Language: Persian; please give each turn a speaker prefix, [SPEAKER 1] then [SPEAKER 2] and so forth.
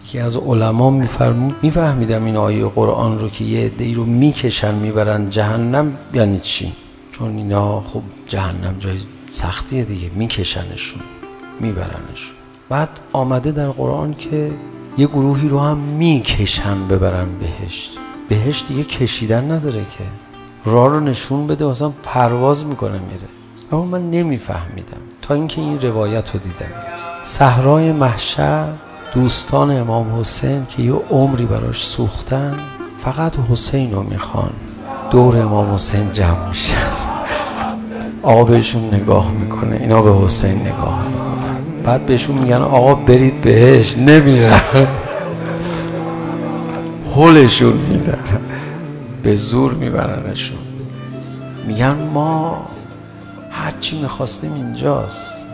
[SPEAKER 1] یکی از علما میفرمود میفهمیدم این آیه قرآن رو که یه عده‌ای رو میکشن میبرن جهنم یعنی چی، چون اینا خب جهنم جای سختیه دیگه، میکشنشون میبرنشون. بعد آمده در قرآن که یه گروهی رو هم میکشن ببرن بهشت. بهشت دیگه کشیدن نداره که، راه رو نشون بده مثلا پرواز میکنه میره. اما من نمیفهمیدم تا اینکه این روایت رو دیدم. صحرای محشر دوستان امام حسین که یه عمری براش سوختن فقط حسین رو میخوان، دور امام حسین جمع میشن. آقا بهشون نگاه میکنه، اینا به حسین نگاه میکنن، بعد بهشون میگن آقا برید بهش، نمیرن. هلشون میدن، به زور میبرنشون. میگن ما هرچی میخواستیم اینجاست.